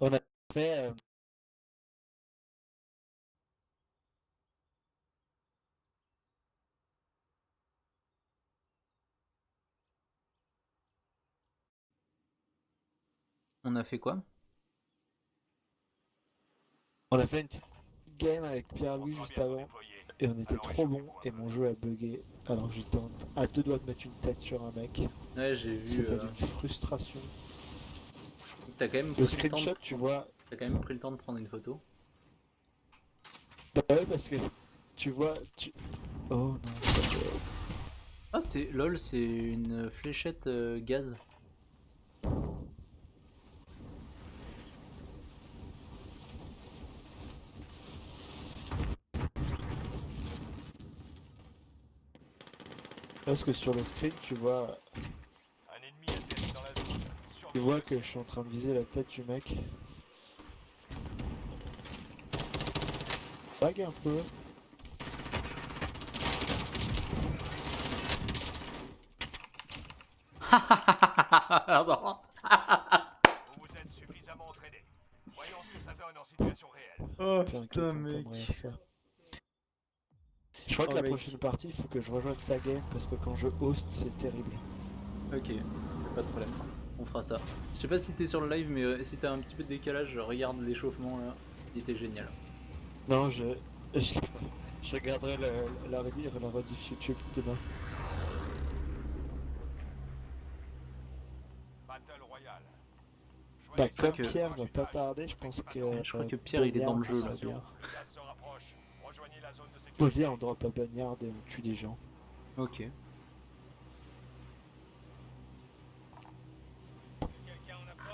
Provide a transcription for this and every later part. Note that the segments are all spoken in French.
On a fait. On a fait quoi? On a fait une petite game avec Pierre-Louis juste avant. Et on était trop bon. Et mon jeu a bugué. Alors que j'étais à deux doigts de mettre une tête sur un mec. Ouais, j'ai vu. C'était d'une frustration. T'as quand même Le pris le temps de screenshot, tu prendre. vois. T'as quand même pris le temps de prendre une photo. Bah ouais, parce que tu vois. Oh non. Ah, c'est lol, c'est une fléchette gaz. Parce que sur le screen, tu vois. Un ennemi atterrit dans la zone. Tu Surveillez vois le que je ciel. suis en train de viser la tête du mec. Vague un peu. Pardon. Vous vous êtes suffisamment entraîné. Voyons ce que ça donne en situation réelle. Oh Puis putain, inquiétant comme mec. rire ça. Je crois que Oh, la prochaine mec. partie, il faut que je rejoigne ta game parce que quand je host, c'est terrible. Ok, y a pas de problème. On fera ça. Je sais pas si t'es sur le live, mais si t'as un petit peu de décalage, regarde l'échauffement là. Il était génial. Non, je, je regarderai la rediff YouTube demain. Battle Royale. Bah, Je crois Choisissez un comme que, camp de Pierre va pas parachutage. tarder, je pense Faites pas que je crois que Pierre il est dans Boneyard, le ça jeu là. serait attention, bien. le gaz se rapproche. Rejoignez la zone de Bon, sécurité. viens, on drop à Boneyard et on tue des gens. Ok.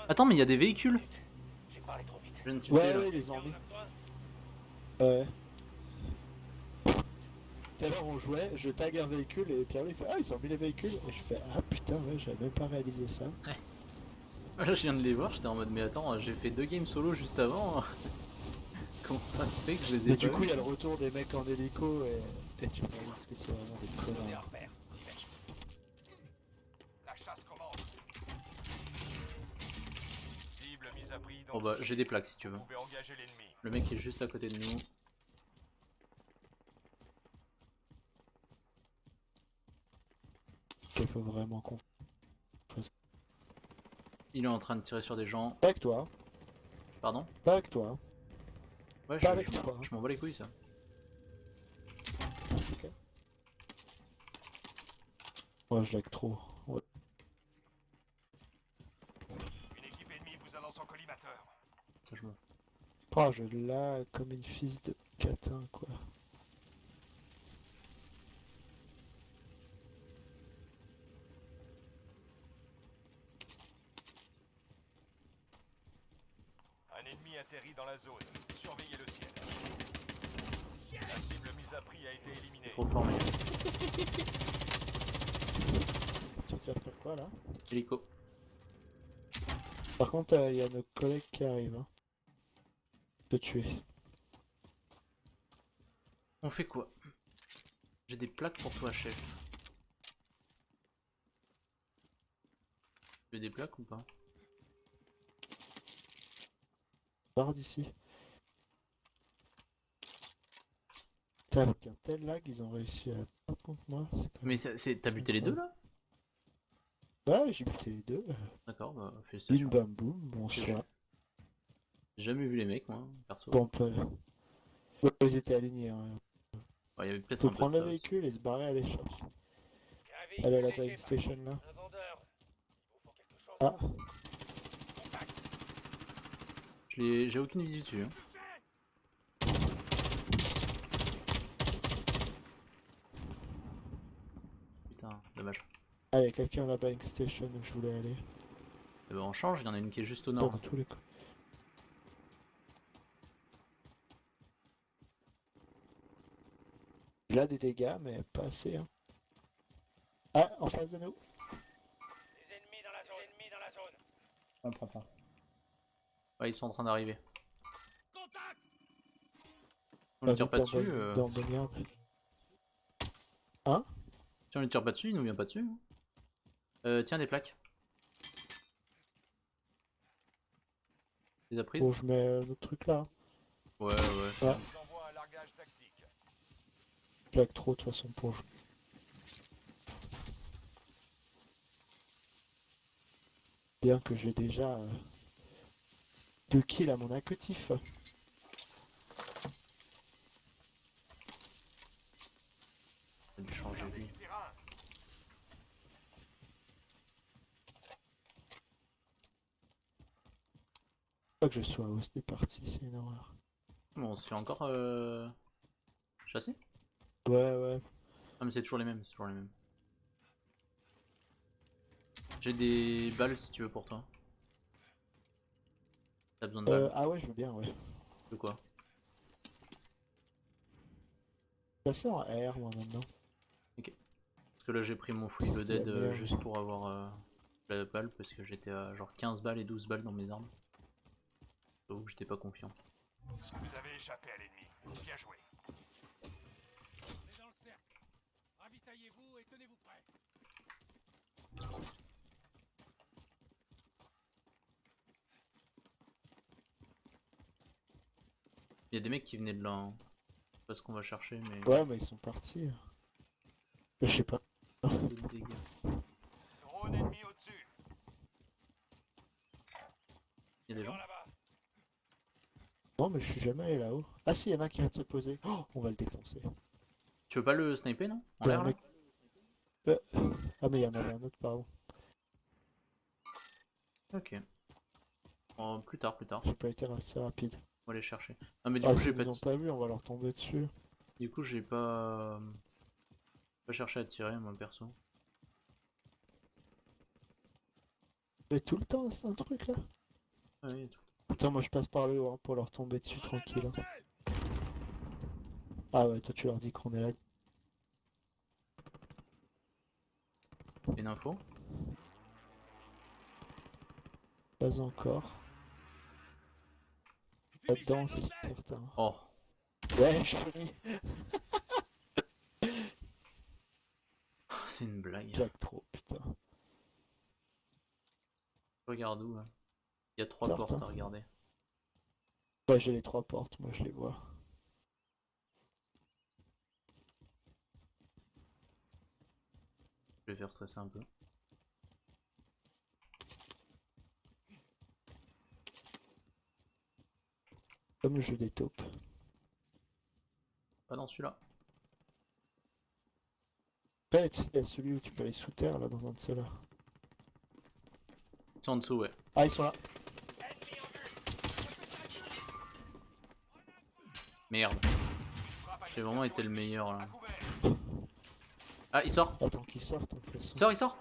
Attends, mais il y a des véhicules. Je viens de tilter Ouais, là. ouais, ils les ont mis. Ouais. Tout à l'heure, on jouait, je tag un véhicule et Pierre il fait ah, ils ont mis les véhicules. Et je fais ah putain, ouais, j'avais même pas réalisé ça. Là, je viens de les voir, j'étais en mode, mais attends, j'ai fait 2 games solo juste avant. Comment ça se fait que je les ai Mais pas du coup, vus? il y a le retour des mecs en hélico et tu réalises que c'est vraiment des connards. La chasse commence. Cible mise à prix Bon bah, j'ai identifiée. des plaques si tu Vous veux. pouvez engager l'ennemi. Le mec est juste à côté de nous. Qu'il faut vraiment qu'on fasse. Il est en train de tirer sur des gens. Pas avec toi, Pardon? pas avec toi, Ouais, pas avec toi. je m'en bats les couilles ça. Ok. Moi, je lag trop. Ouais. Une équipe ennemie vous annonce en collimateur. Ça, je m'en. Oh, je lag comme une fils de catin, quoi. Un ennemi atterrit dans la zone. Surveillez le ciel. La cible mise à prix a été C'est éliminée. trop fort, mec. Tu tires faire quoi là? Hélico. Par contre, il y a nos collègues qui arrivent. Hein. Te tuer. On fait quoi? J'ai des plaques pour toi, chef. Tu veux des plaques ou pas? Barre d'ici. Putain, avec un tel lag, ils ont réussi à prendre contre moi. C'est quand Mais même t'as buté les deux incroyable. là? Ouais, j'ai buté les deux. D'accord, bah Bim félicitations. bam boum, Parce que bonsoir. j'ai jamais vu les mecs, moi, perso. Bon, pas. Ouais, ils étaient alignés. Hein. Ouais, il y avait peut-être Faut un peu de prendre le ça aussi. véhicule et se barrer à l'échoppe. Aller à la buying station là. Ah, J'ai aucune visée dessus. Hein. Putain, dommage. ah, y a quelqu'un à la buying station où je voulais aller. Eh ben, on change, il y en a une qui est juste au Pas nord. dans Là. tous les cas. Il a des dégâts, mais pas assez. Hein. Ah, en face de nous. On prend pas. Ouais, ils sont en train d'arriver. On lui tire pas dessus. Dans Boneyard. Hein? Si on lui tire pas dessus, il nous vient pas dessus. Hein. Tiens, des plaques. les as prises? Bon, je mets notre truc là. Ouais, ouais. Ah, Je vous envoie un largage tactique. je lag trop de toute façon pour jouer. Bien que j'ai déjà 2 kills à mon actif. J'ai dû changer de vie. Terrain. Pas que je sois host des parties, c'est une horreur. Bon, on se fait encore chasser? Ouais, ouais. Ah mais c'est toujours les mêmes, c'est toujours les mêmes. J'ai des balles si tu veux pour toi. T'as besoin de balles? Ah ouais, je veux bien, ouais. De quoi? Passer en R moi maintenant. Parce que là j'ai pris mon full C'est la loaded merde. juste pour avoir la balle parce que j'étais à genre 15 balles et 12 balles dans mes armes. Donc j'étais pas confiant. Vous avez échappé à l'ennemi. Bien joué. On est dans le cercle. Ravitaillez-vous et tenez-vous prêts. Il y a des mecs qui venaient de là. Hein. Je sais pas ce qu'on va chercher mais... Ouais, mais ils sont partis. Je sais pas. Peu de dégâts. Drone ennemi au-dessus. Il y a des gens? Vers là-bas. Non, mais je suis jamais allé là-haut. Ah si, il y en a un qui vient de se poser. Oh, on va le défoncer. Tu veux pas le sniper non? En Il y a l'air un là? mec- Ah, mais il y en avait un autre, pardon. Ok. Oh, plus tard, plus tard. J'ai pas été assez rapide. On va aller chercher. Ah mais du Ah, coup si j'ai ils pas... nous ont pas vu, on va leur tomber dessus. Du coup j'ai pas... Pas cherché à tirer moi perso. Mais tout le temps, c'est un truc là. Ah oui, tout. Attends, moi je passe par le haut hein, pour leur tomber dessus tranquille. Hein. Ah ouais, toi tu leur dis qu'on est là. Une info? Pas encore. Là-dedans, c'est certain. Oh. Ouais, je finis. C'est une blague. Jack trop, putain. Regarde où hein. Il y a 3 Certain. portes à regarder. Ouais, j'ai les 3 portes, moi je les vois. Je vais faire stresser un peu. Comme le jeu des taupes. Pas dans celui-là. Après, tu sais, il y a celui où tu peux aller sous terre, là, dans un de ceux-là. Ils sont en dessous, ouais. Ah, ils sont là. Merde. J'ai vraiment été le meilleur là. À couvert. Ah, il sort. Attends qu'ils sortent, en fait. Il sort, il sort.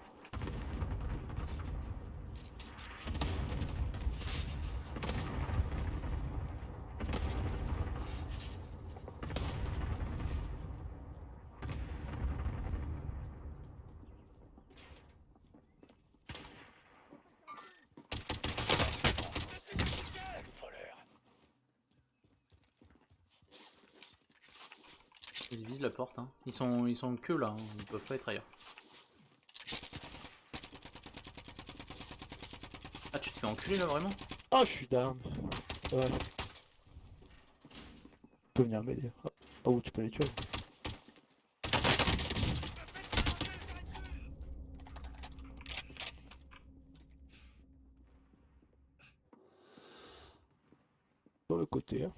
Ils visent la porte, hein. Ils sont que là, hein. Ils peuvent pas être ailleurs. Ah, tu te fais enculer là vraiment? Ah, je suis down. Ouais. Tu peux venir m'aider. Oh, tu peux les tuer. Sur le côté. Hein.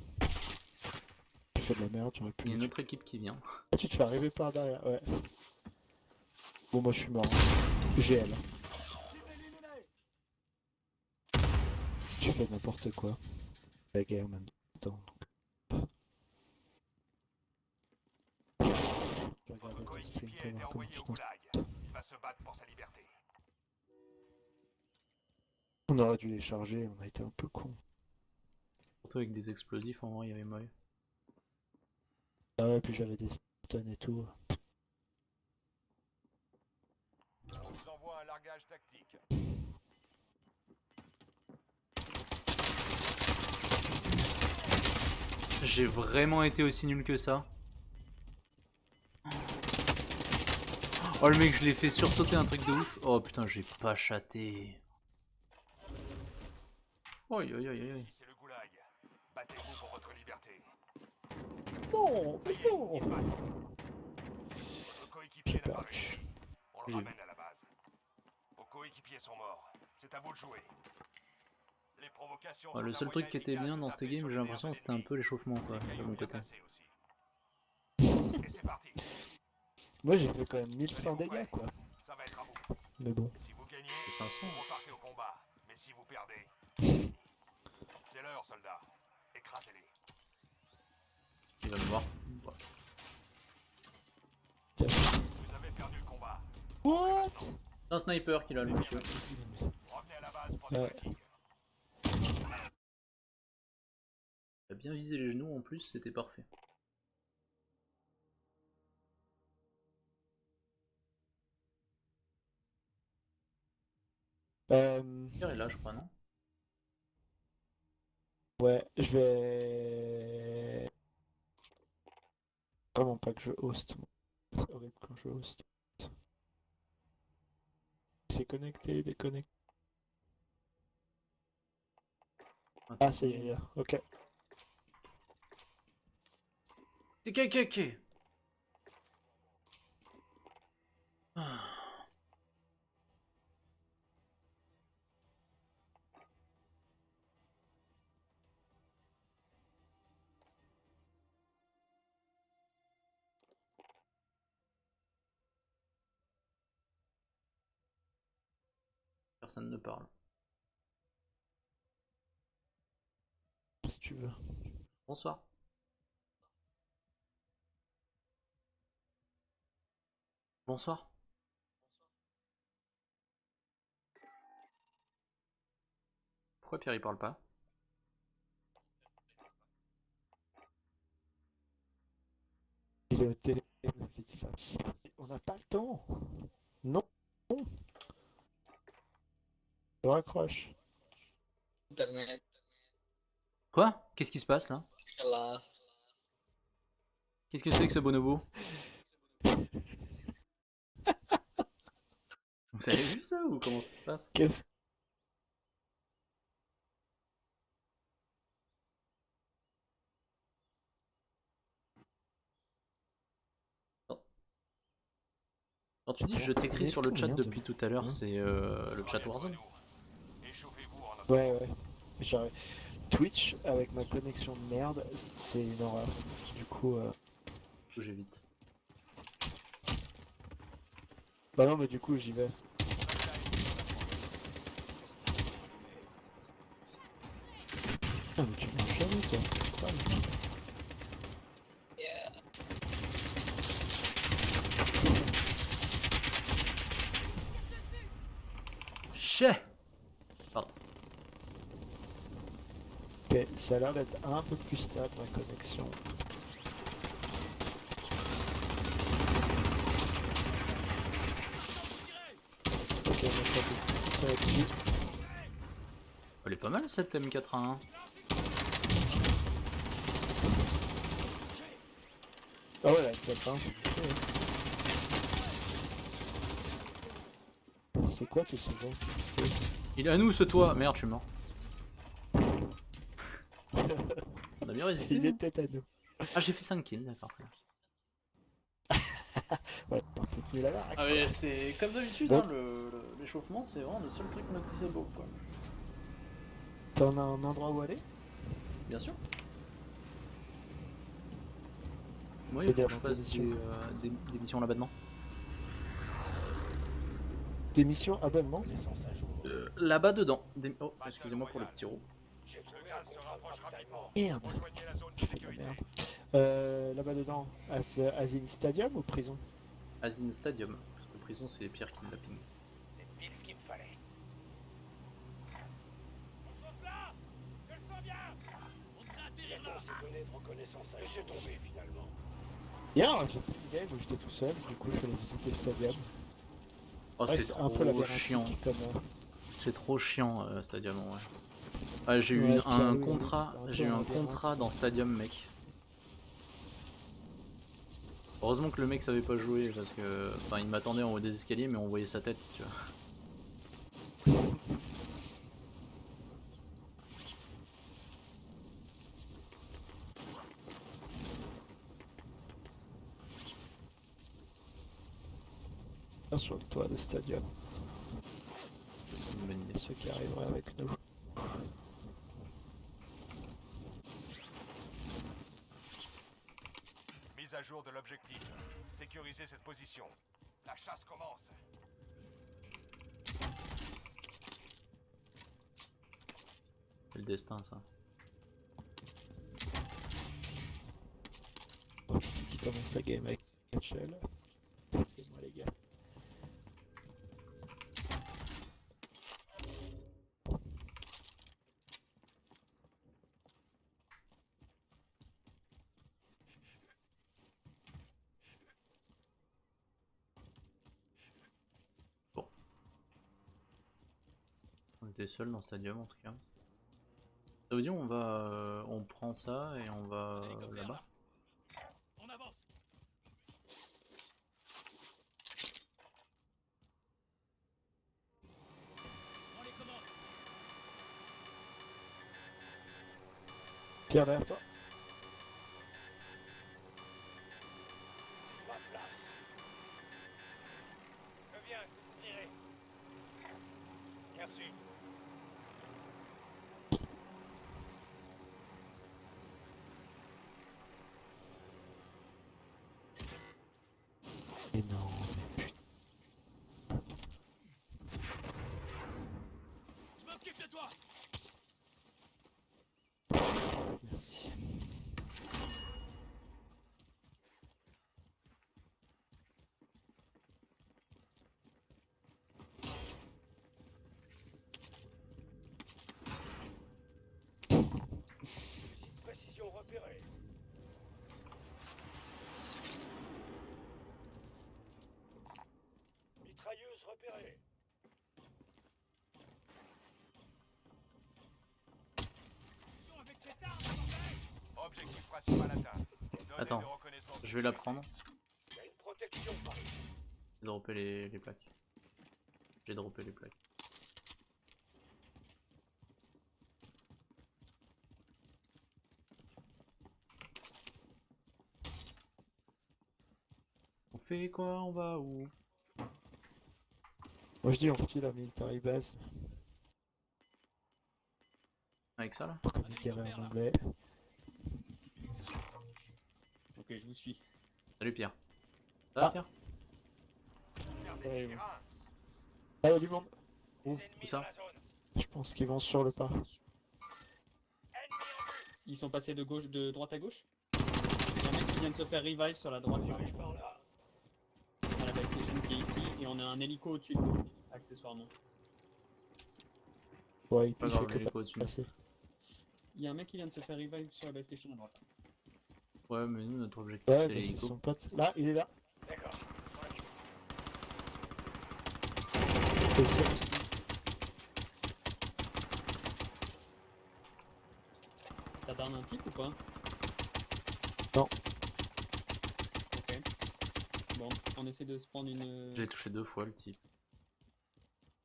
Tu fais de la merde, tu aurais pu. Il y a les une tuer. autre équipe qui vient. Ah, tu te fais arriver par derrière, ouais. Bon, moi je suis mort. Hein. GL. Tu fais n'importe quoi. La guerre en même temps. Je vais regarder Votre ton stream coéquipier a pour été voir comment envoyé tu au t'en... goulag. Il va se battre pour sa liberté. On aurait dû les charger, on a été un peu con. Surtout avec des explosifs, en vrai, il y avait moyen. Ah ouais, puis j'avais des stuns et tout. On vous envoie un largage tactique. J'ai vraiment été aussi nul que ça. Oh le mec, je l'ai fait sursauter un truc de ouf. Oh putain, j'ai pas chaté. Oi, oi, oi, oi. Ici, c'est le goulag. Battez-vous pour votre liberté. Non, mais Ça y est, non. ils se battent. Votre coéquipier J'ai n'a pas perdu. réussi. On le J'ai ramène à la base. Vos coéquipiers sont morts. C'est à vous de jouer. Les provocations Ouais, sont le un seul moyen truc qui était efficace bien de dans cette taper game, sur j'ai les l'impression nerfs que de c'était un l'ennemi. peu l'échauffement quoi, Les de cailloux mon bien côté. placés aussi. Et c'est parti. Moi j'ai fait quand même Allez, 1100 vous dégâts prêts quoi. Ça va être à vous. Mais bon. Si vous gagnez, C'est 500. vous repartez au combat. Mais si vous perdez, c'est fini. C'est l'heure, soldats. Écrasez-les. Il va me voir. Ouais. Tiens. Vous avez perdu le combat. What? C'est un sniper qu'il a le monsieur. Revenez à la base pour des Ouais. briefings. Il a bien visé les genoux en plus, c'était parfait. Pierre est là je crois, non? Ouais, je vais... Vraiment pas que je host. C'est horrible quand je host. C'est connecté, déconnecté. Ah, ça y est, là. Ok. TKKK. Ah. Personne ne parle. Si tu veux. Bonsoir. Bonsoir. Pourquoi Pierre il parle pas? Il est au téléphone. On n'a pas le temps. Non. Je raccroche. Internet, Quoi? Qu'est-ce qui se passe là? là. Qu'est-ce que c'est que ce bonobo? Vous avez vu ça ou comment ça se passe? Qu'est-ce Quand tu dis je t'écris sur le chat depuis tout à l'heure, Hein c'est le chat Warzone? Échauffez-vous en attendant. Ouais. J'arrive. Twitch, avec ma connexion de merde, c'est une horreur. Du coup, J'évite. Bah non, mais du coup, j'y vais. Ah, mais tu m'as jamais, toi. Putain. Yeah. Chais! Pardon. Ok, ça a l'air d'être un peu plus stable, ma connexion. Ok, on va taper ça là-dessus. Elle est pas mal cette M4A1. Ah ouais, là, peut-être, hein, c'est chaud, hein. C'est quoi tous ces gens qui font Il est à nous ce toit! Merde, je suis mort. On a bien résisté. Il hein. était à nous. Ah, j'ai fait 5 kills, d'accord. Ouais, un peu plus la baraque. Ah mais c'est comme d'habitude, Bon. hein, l'échauffement c'est vraiment le seul truc noticeable quoi. T'en as un endroit où aller? Bien sûr. Moi Et il faut que dans je fasse tes missions. des missions là-bas. Des missions abonnement? Là-bas dedans. Oh, excusez-moi pour le petit roux. Le gaz se rapproche rapidement. Merde. Rejoignez la zone de J'ai fait de la sécurité. merde. Là-bas dedans, Asile Stadium ou prison? Asine Stadium. Parce que prison c'est Pierre qui me l'a ping. C'est pile ce qu'il me fallait. On saute là! Je le sens bien! On devrait atterrir là! Hier, j'ai fait une game où j'étais tout seul, du coup je suis allé visiter le stadium. Oh Ouais, c'est un peu trop labyrinthique chiant. comme... C'est trop chiant Stadium en vrai. Ah, j'ai eu Ouais, un oui, contrat, c'était un peu j'ai eu un un labyrinthe. contrat dans Stadium mec. Heureusement que le mec savait pas jouer parce que, enfin, il m'attendait en haut des escaliers mais on voyait sa tête, tu vois. quelqu'un sur le toit de stadium. C'est une bonne idée. Ceux qui arriveraient avec nous. Mise à jour de l'objectif. Sécurisez cette position. La chasse commence. C'est le destin ça. Oh, qui c'est qui commence la game avec Shell? C'est moi les gars. On était seul dans le stadium en tout cas. Ça veut dire on va, on prend ça et on va là-bas. On avance. Je prends les commandes. Pierre derrière toi. Je viens, tirez. Merci. Et non, mais Je m'occupe de toi. putain, merci. Précision repérée. Mitrailleuse repérée. Attention avec cette arme, bordel. Objectif principal atteint. Données Attends, de reconnaissance je vais la sécurisées. prendre. Il y a une protection par ici. J'ai droppé les plaques. J'ai droppé les plaques. On fait quoi? On va où? Moi je dis on file à military base Avec ça là? pour communiquer en anglais. Ok, je vous suis. Salut Pierre. Ça va Ah. Pierre? Gardez Ouais, les bon. terrains. Ah, il y a du monde. Où? Ennemis Où ça? dans la zone. Je pense qu'ils vont sur le pas. Ennemi en vue. Ils sont passés de droite à gauche. Il y a un mec qui vient de se faire revive sur la droite, là, Dirige par là. à la base station qui est ici, et on a un hélico au-dessus de nous, accessoirement. Ouais, Pas il grave, fait que l'hélico au-dessus. passer. Il y a un mec qui vient de se faire revive sur la base station à droite. Ouais, mais nous notre objectif Ouais, c'est bah, c'est l'hélico. son pote. Là, il est là. D'accord. S'en occupe. C'est sûr. T'as down un type ou pas? Non. Ok. Bon, on essaie de se prendre une... J'ai touché 2 fois le type.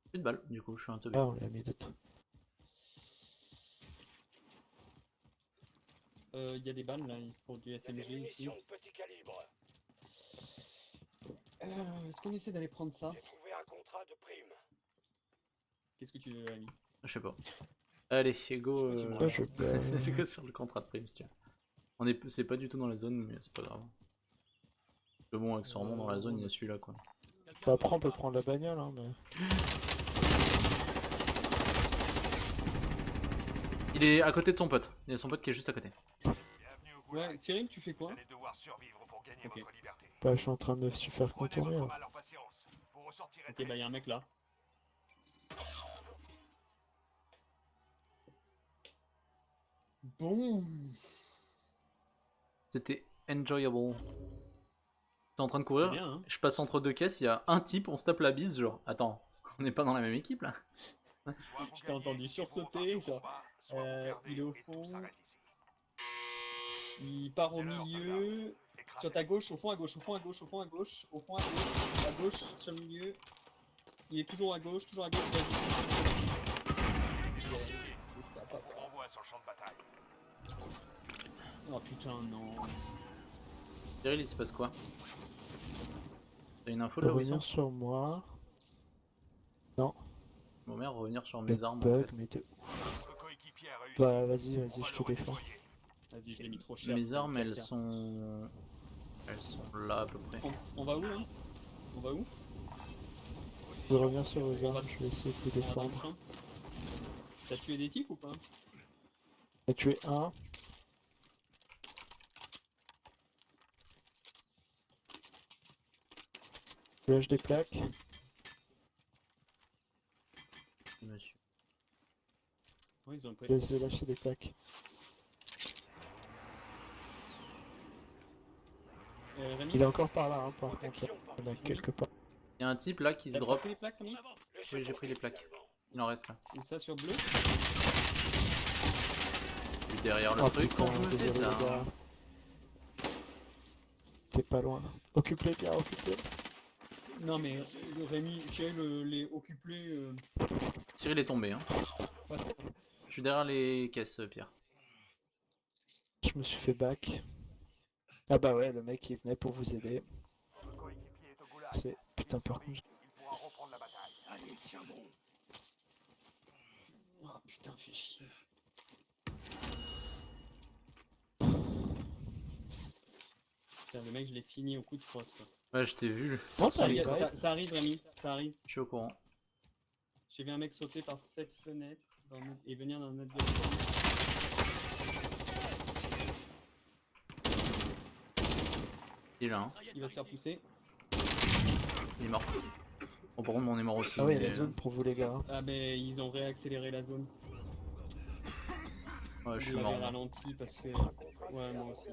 Plus de balles, du coup je suis un teubé. Ah, on l'a mis de temps. Il y a des balles là, pour du Il y a des SMG ici. munitions de petit calibre. Est-ce qu'on essaie d'aller prendre ça? J'ai trouvé un contrat de prime. Qu'est-ce que tu veux, ami? Je sais pas. Allez, go, Moi, je peux... c'est que sur le contrat de prime, si tu veux. On est, c'est pas du tout dans la zone, mais c'est pas grave. Le bon, accessoirement dans la zone, il y a celui-là quoi. Bah, après, on peut prendre la bagnole, hein, mais... Il est à côté de son pote. Il y a son pote qui est juste à côté. Bienvenue au Ouais, goulag. Cyril, tu fais Vous quoi? allez devoir survivre pour gagner Ok. votre liberté. Bah, je suis en train de me faire Prenez contourner, votre là. mal leur patience. Vous ressortirez Ok, très bah il y a un mec là. Bon. C'était enjoyable. T'es en train de C'est courir, bien, hein. je passe entre deux caisses, il y a un type, on se tape la bise, genre, attends, on n'est pas dans la même équipe là? Soit vous Je t'ai gagnez entendu et vous sursauter, repartez au genre, combat, soit vous perdez il est au et tout fond. s'arrête ici. Il part au C'est l'heure, milieu. Écrasez. Sur ta gauche, au fond à gauche, au fond à gauche, au fond à gauche, au fond à gauche, sur le milieu. Il est toujours à gauche, il a dit. Ça va pas. On vous renvoie sur le champ de bataille. Oh putain, non. Cyril, il se passe quoi? T'as une info de là où ils sont? Revenir sur moi. Non, Bon merde, revenir sur le mes armes en bug, fait. mais de... Votre coéquipier a réussi. Bah vas-y, On vas-y, va je le te défends. redéployer. Vas-y, je l'ai mis trop cher. Mes c'est armes elles caca. sont... Elles sont là à peu près. On va où là? On va où? Je vais revenir sur vos On va- armes, je vais essayer de vous On va dans le défendre. train. T'as tué des types ou pas? J'ai tué un. Je lâche des plaques. Monsieur. Ouais, ils ont pris. Je vais lâcher des plaques. Rémi, Il est encore par là, hein, par contre. Il y en a quelque part. Il y a un type là qui se t'as drop. pris les plaques, Rémi? Oui, j'ai pris les plaques. Il en reste là. Ou ça sur bleu? Je suis derrière le Oh truc putain, quand je me fais désolé, ça. les gars. T'es pas loin. Occupe-les bien, occupe-les. Non mais Rémi, Cyril, les occupés. Cyril est tombé hein. Je suis derrière les caisses Pierre. Je me suis fait back. Ah bah ouais, le mec il venait pour vous aider. Votre coéquipier est au goulag. C'est... Putain, par contre... Il pourra reprendre la bataille. Allez, tiens bon. Oh putain, fais chier. Putain, le mec, je l'ai fini au coup de crosse. Quoi. Ouais, je t'ai vu. Oh, Ça arrive, ouais. ça arrive, Rémi, ça arrive. Je suis au courant. J'ai vu un mec sauter par cette fenêtre et venir dans notre Il est là hein. Il va se faire pousser. Il est mort. Bon par contre on est mort aussi. Ah ouais, mais- la zone pour vous les gars. Ah ben ils ont réaccéléré la zone. Ouais, je Je suis l'avais mort. moi. ralenti parce que... Ouais, moi aussi.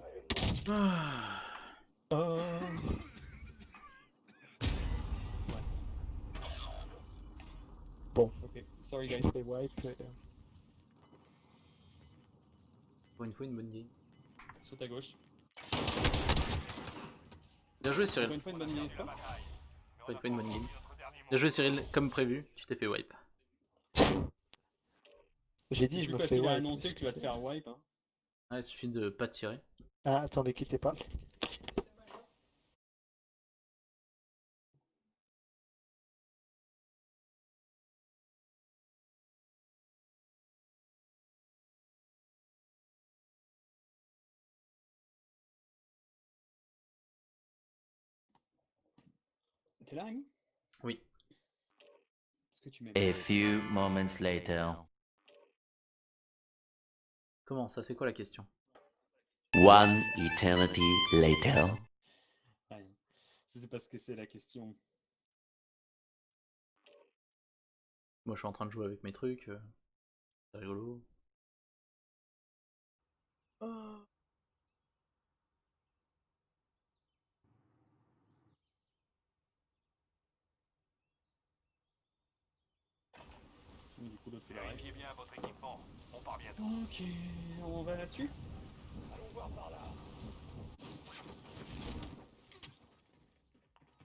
Ah. Oh. Bon, Ok, sorry je guys. fais wipe. Pour une fois une bonne game. Saute à gauche. Bien joué Encore Cyril. une fois une bonne minute. La bataille. Pour une fois une bonne game. Notre dernier Bien joué Cyril, comme prévu, tu t'es fait wipe. J'ai dit, je Plus me parce fais qu'il a wipe. annoncé que tu vas te faire wipe. Hein. Ouais, il suffit de pas tirer. Ah, attendez, quittez pas. T'es là, Rémi? Oui. Est-ce que tu m'aimes? A few moments later. Comment ça, c'est quoi la question? One eternity later. Rien. Je sais pas ce que c'est la question. Moi je suis en train de jouer avec mes trucs. C'est rigolo. Du coup, l'autre c'est la règle. Vérifiez bien votre équipement. On part bientôt. Ok, on va là-dessus? Allons voir par là.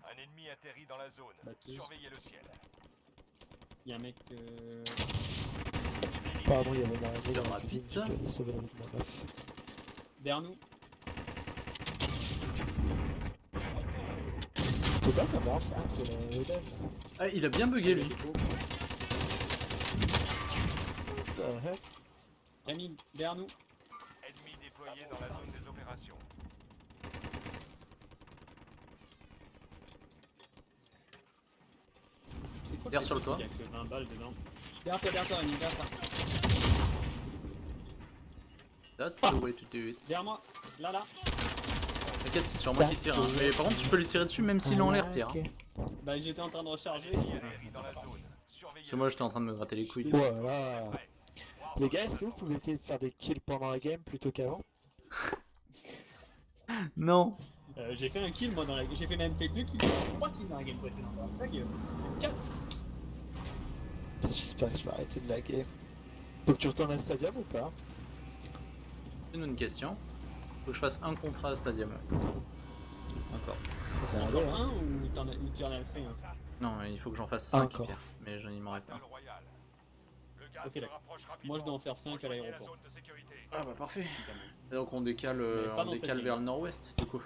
Un ennemi atterrit dans la zone. Batteuse. Surveillez le ciel. Il y a un mec. Pardon, il y avait ma Dans dans ma la cuisine, pizza. je vais sauver la vie de ma meuf. Derrière nous. C'est pas comme ça, c'est la Eden. Ah, il a bien bugué lui. Rémi, derrière nous. Ennemi déployé dans la zone des opérations. C'est quoi Derrière ce sur le truc? toit. Il y a que 20 balles dedans. Derrière toi, Rémi, derrière toi. That's the way to do it. Derrière moi. Là, là. T'inquiète, c'est sur moi qui tire. Hein. Mais par contre, tu peux lui tirer dessus même s'il est en l'air, Pierre. Ok. Bah, j'étais en train de recharger. Ennemi atterrit dans la zone. Surveillez Parce que moi j'étais en train de me gratter les couilles. Voilà. Les gars, est-ce que vous pouvez essayer de faire des kills pendant la game plutôt qu'avant? Non. J'ai fait un kill moi dans la. J'ai fait même fait 2 kills. 3 kills dans la game précédente. Ta gueule. 4. J'espère que je vais arrêter de laguer. Faut que tu retournes à Stadium ou pas? Fais-nous une question. Faut que je fasse un contrat à Stadium. Encore. Encore un ou tu en as fait un? Non, il faut que j'en fasse 5 Encore. Pierre. Mais il m'en reste un. Battle Royale. Le gaz Ok, se d'accord. rapproche rapidement. Moi je dois en faire 5 à Rejoignez la l'aéroport. zone de sécurité. Ah bah parfait. Et donc on décale, Mais pas dans cette vers game. le nord-ouest du coup.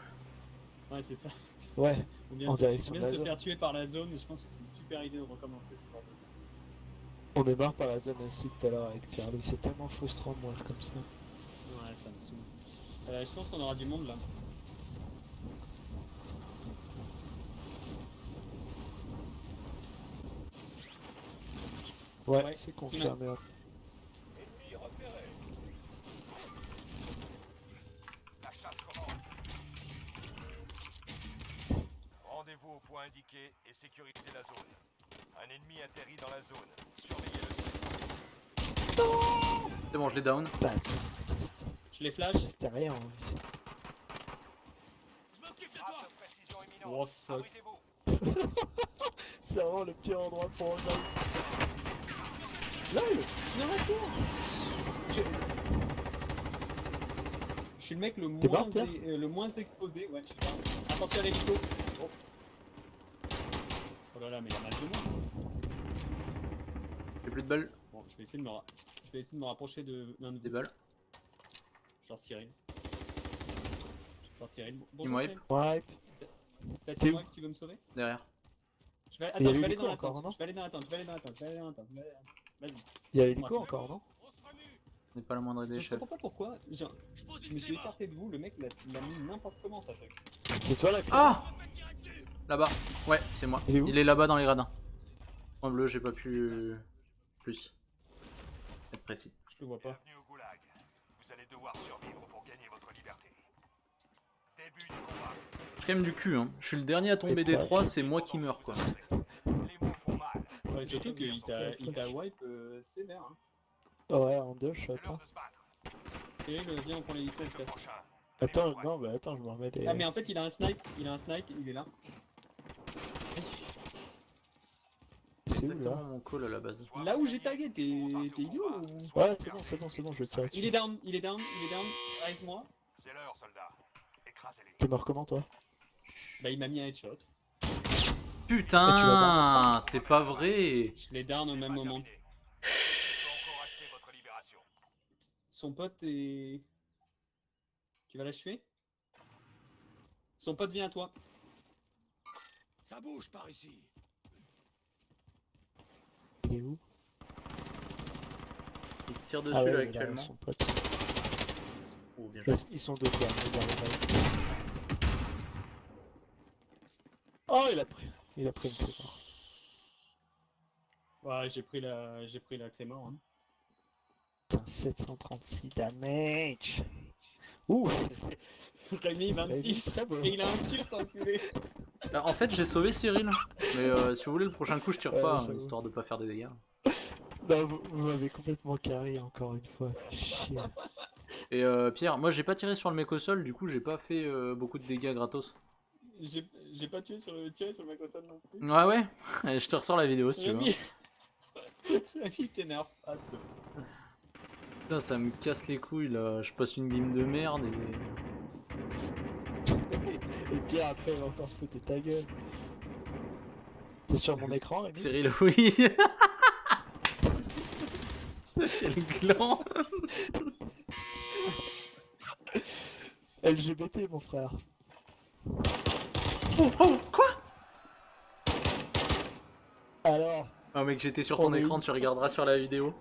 Ouais, c'est ça. Ouais, En direction on de vient la de se zone. faire tuer par la zone, et je pense que c'est une super idée de recommencer ce genre de... On est mort par la zone aussi tout à l'heure avec Pierre-Louis, c'est tellement frustrant de mourir comme ça. Ouais, ça me saoule. Je pense qu'on aura du monde là. Ouais, Ouais, c'est confirmé. Ennemi repéré. La chasse commence. Rendez-vous au point indiqué et sécurisez la zone. Un ennemi atterrit dans la zone. Surveillez le ciel. C'est bon, je l'ai down. Bah, Je les flash. c'était rien en vie. Je m'occupe de Frappe toi. de précision Oh imminente. fuck. Abritez-vous. C'est vraiment le pire endroit pour regarder. LOL. Non, je suis le mec le T'es moins, mort, Pierre le moins exposé. Ouais, je suis là. Attention à l'hélico. Oh. Oh là là, mais il y a mal de monde. J'ai plus de balles. Bon, je vais essayer de me rapprocher d'un de Des vous. balles. Genre Cyril. Genre Cyril. Il Bonjour me wipe. Cyril. Ouais, T'as T'es tu où vois que tu veux me sauver? Derrière. Je vais... Il y a Attends, je vais aller l'hélico dans la encore, tente. non Je vais aller dans la tente. Je vais aller dans la tente. Je vais aller dans la tente. Je vais aller dans la tente. Vas-y. il y a l'hélico Ouais. encore, non? On se remue. N'est pas la moindre des Je chefs. comprends pas pourquoi. Genre, Je pose je une me suis clémence. écarté de vous. Le mec l'a mis n'importe comment ça fait. C'est toi la clé? Ah! On va pas tirer dessus. Là-bas. Ouais, c'est moi. Il est où? Il est là-bas dans les gradins. En bleu, j'ai pas pu plus être précis. Je le vois pas. Bienvenue au goulag. Vous allez devoir survivre pour gagner votre liberté. Début du combat. Je quand même du cul, hein. Je suis le dernier à tomber des 3, c'est moi qui meurs quoi. Les mots font mal. Ouais, surtout qu'il t'a wipe sévère. Hein. Ouais, en deux shots. C'est l'heure Hein. de se battre. Cyril, viens, on prend l'hélico, on se Le casse. prochain. Attends, non, bah attends, je me remets des. Ah, mais en fait, il a un snipe, il est là. C'est où Exactement là? mon call à la base. Là où j'ai tagué, t'es idiot ou... Ouais, c'est bon, je vais te tirer Il est dessus. down, raise-moi. C'est l'heure, soldat. Écrasez-les. T'es mort comment toi? Bah, il m'a mis un headshot. Putain, c'est pas vrai. Je l'ai down au même moment. Terminé. Il faut encore acheter votre libération. Son pote est... Tu vas l'achever? Son pote vient à toi. Ça bouge par ici. Il est où? Il tire dessus Ah ouais, là là, actuellement. son pote. Oh, bien joué. Là, ils sont deux quoi, regarde les mecs. Oh, il a pris une clé mort. Ouais, j'ai pris la clé mort. Hein. Putain, 736 damage. Ouh. T'as mis 26. Très beau. Et il a un kill, cet enculé. Là, en fait, j'ai sauvé Cyril. Mais si vous voulez, le prochain coup, je tire pas, j'avoue. histoire de pas faire des dégâts. Non, vous m'avez complètement carré encore une fois. Chier. Et Pierre, moi j'ai pas tiré sur le mec au sol, du coup j'ai pas fait beaucoup de dégâts gratos. J'ai pas tiré sur le mec au sol non plus. Ouais, ouais, je te ressors la vidéo si tu veux. Rémi, Rémi t'énerve pas. Putain, ça me casse les couilles là, je passe une game de merde et. Et Pierre après il va encore se foutre de ta gueule. C'est sur mon écran, Rémi? Cyril, oui. Quel gland. LGBT mon frère. Oh, oh, quoi? Alors, Oh mec, j'étais sur On ton est écran, où? tu regarderas sur la vidéo.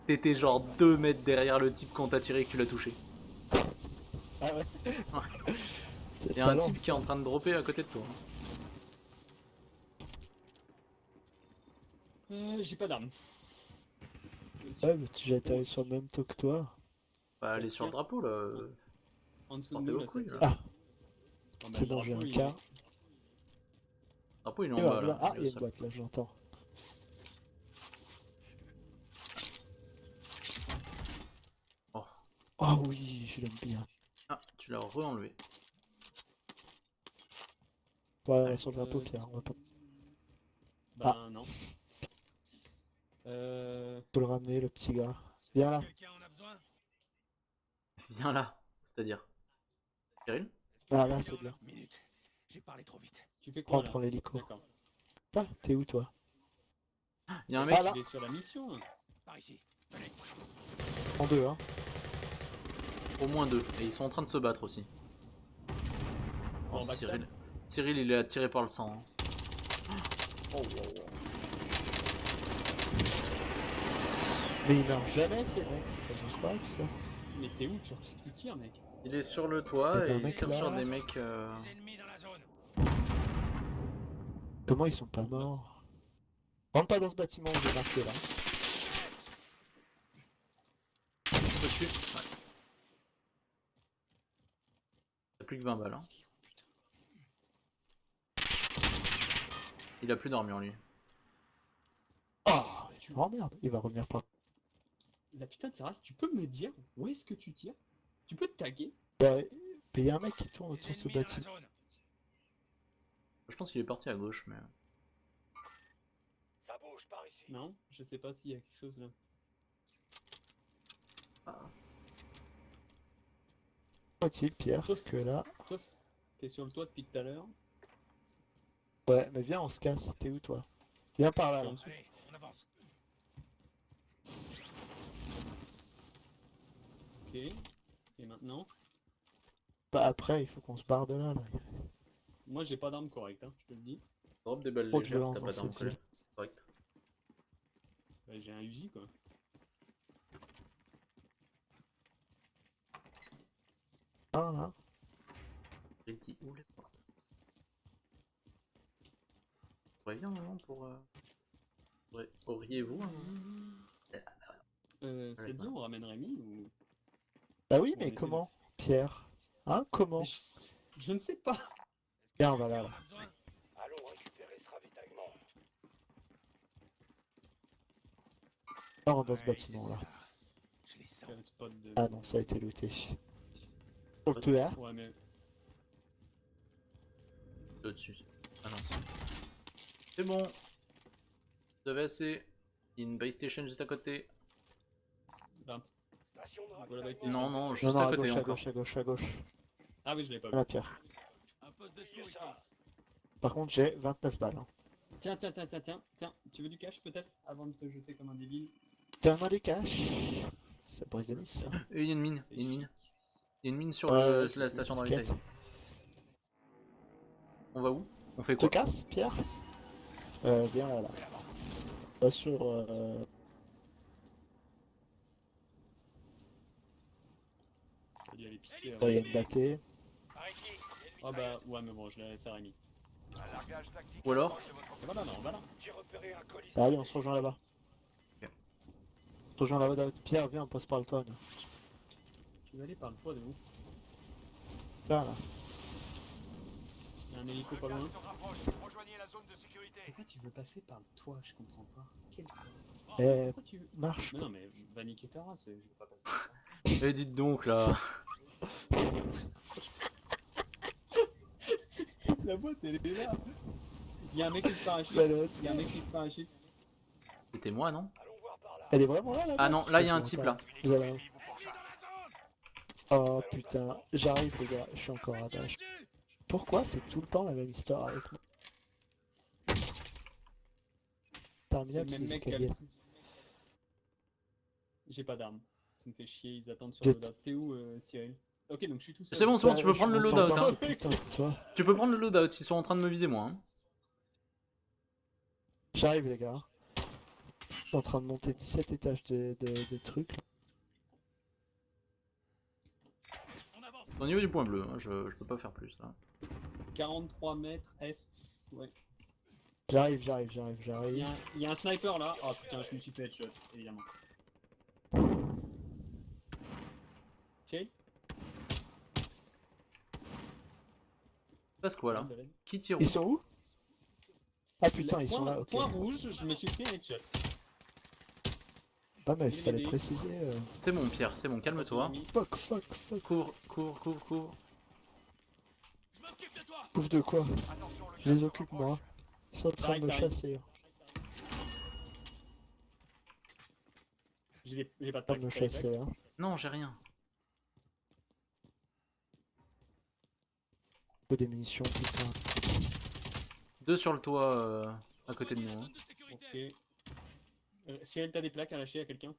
T'étais genre 2 mètres derrière le type quand t'as tiré et que tu l'as touché. ah ouais. C'est Y'a un talent, type qui est en train de dropper à côté de toi. J'ai pas d'arme. Ouais, mais j'ai atterri sur le même taux que toi. Bah, allez sur le drapeau là. En dessous de Portez nous, vos là, couilles ça là. Ah, tire. Non, mais c'est le bon, j'ai drapeau, un il- quart. Le drapeau il est Et en bas voilà, là. ah, il est il y a au une sol. boîte là, j'entends. Oh. Oh oui, je l'aime bien. Ah, tu l'as re-enlevé. Ouais, sur le drapeau, Pierre, on va pas. Bah non. Faut le ramener, le petit gars. Viens là. Quelqu'un en a besoin? Viens là, c'est-à-dire. Cyril? Ah là, c'est bien. Minute. J'ai parlé trop vite. Tu fais quoi Prends, là prends l'hélico. D'accord. Ah, t'es où toi? Y'a un mec. Ah là. Il est sur la mission. Par ici. Venez. En deux, hein. Au moins 2. Et ils sont en train de se battre aussi. En Oh, backstab. Cyril, il est attiré par le sang. Hein. Oh, wow, wow. Mais ils meurent jamais ces mecs, c'est pas normal ça. Mais t'es où? Tu tires, mec? Il est sur le toit Il y a et un il mec tire là. sur des mecs. Des ennemis dans la zone. Comment ils sont pas morts? Rentre pas dans ce bâtiment où j'ai marqué là. Dessus. Ouais. T'as plus que 20 balles. Hein. Il a plus d'armure lui. Oh, tu m'emmerdes, il va revenir par. La putain de Sarah, tu peux me dire où est-ce que tu tires? Tu peux te taguer? Ouais, mais il y a un mec qui tourne Des autour de ce ennemis dans la bâtiment. zone. Je pense qu'il est parti à gauche, mais. Ça bouge par ici. Non, je sais pas s'il y a quelque chose là. Faut-il, Pierre, que là. Toi, t'es sur le toit depuis tout à l'heure. Ouais, mais viens, on se casse. T'es où toi? Viens par là. Là. Allez, on avance. Ok. Et maintenant? Bah après, il faut qu'on se barre de là. Là. Moi j'ai pas d'arme correcte, hein, je te le dis. Drop des balles Trop de légères si violence t'as dans pas d'arme cette collée. ville. Correct. Ouais, j'ai un Uzi quoi. Ah là. J'ai dit où les portes? Faudrait bien un moment pour. Auriez-vous un moment? C'est dit, on ramène Rémi ou. Bah oui, On mais essaie comment, Pierre? Hein, comment? Mais je ne sais pas. Viens, on va là. On a besoin. Allons récupérer ce ravitaillement. On rentre dans ce Ouais, bâtiment ils là. étaient là. Je les sens. Quel spot de. Ah non, ça a été looté. Pour le tuer. Ouais, mais. Au-dessus. Ah non. C'est bon. Vous avez assez. Il y a une buy station juste à côté. Là. Station de Voilà, ravitaillement. Non, non, Non, juste non, à à côté gauche, à encore. gauche, à gauche, à gauche. Ah oui, je l'avais pas vu. Voilà, Pierre. Un poste de secours ici. Par contre, j'ai 29 balles. Hein. Tiens, tu veux du cash peut-être avant de te jeter comme un débile? Donne-moi du cash. Ça brise de Nice, ça. Et il y a une mine. C'est Il y a une mine. chic. Il y a une mine sur Ouais, la station de t'inquiète. ravitaillement. On va où? On fait Te quoi? casse, Pierre? Viens là. Pas sur. T'as dû aller pisser Il y a avant. une bâtée. Par ici. Ah bah, ouais, mais bon, je l'ai laissé à Rémi. Un largage tactique. Ou alors proche de votre On va là, non, on va là. J'ai repéré un colis. Allez, on se rejoint là-bas. Ok. On se rejoint là-bas. Pierre, viens, on passe par le toit. Là, Tu vas aller par le toit de où? là. Il y a un hélico Le pas loin. gaz se rapproche. Rejoignez la zone de sécurité. Pourquoi tu veux passer par le toit? Je comprends pas. Quel toit? Eh, Pourquoi tu veux. marche. Mais quoi. non, mais va niquer ta race, je veux pas passer par là. Eh, dites donc là. La boîte, elle est là. Il y a un mec qui se parachute. Balotte. Il y a un mec qui se parachute. C'était moi, non? Allons voir par là. Elle est vraiment là, là Ah non, là il y a un type là. Vous allez... Ennemi vous pourchasse. Oh putain, j'arrive les gars, je suis encore à dash. Pourquoi c'est tout le temps la même histoire avec moi? C'est Terminable, le c'est même mec qui a l'escalier. le... J'ai pas d'arme. Ça me fait chier, ils attendent sur Vous le loadout. T'es où, Cyril? Ok, donc je suis tout seul. C'est bon, tu peux prendre le loadout. Hein. Putain, toi. Tu peux prendre le loadout, ils sont en train de me viser moi. Hein. J'arrive les gars. Je suis en train de monter 17 étages de trucs. Là. On avance. Au niveau du point bleu, hein, je peux pas faire plus là. 43 mètres est. Ouais. J'arrive. Il y a un sniper là. Oh putain, je me suis fait headshot, évidemment. Ok. Passe quoi là? Qui tire où? Ils sont où? Ah putain, ils point, sont là, ok. Point rouge, je me suis pris un headshot. Ah mais il Il fallait est- préciser. C'est bon Pierre, c'est bon, calme-toi. Fuck. Cours. Je m'occupe de toi. Ouf de quoi? Attention, le Je les gaz se occupe rapproche. moi. Ils sont en train de me Ça arrive. chasser. J'ai pas de En train de me tac, tac, tac. chasser. Hein. Non, j'ai rien. Faut des munitions, putain. 2 sur le toit à côté de nous. Hein. Zone de sécurité. Ok. Cyril, t'as des plaques à lâcher à quelqu'un?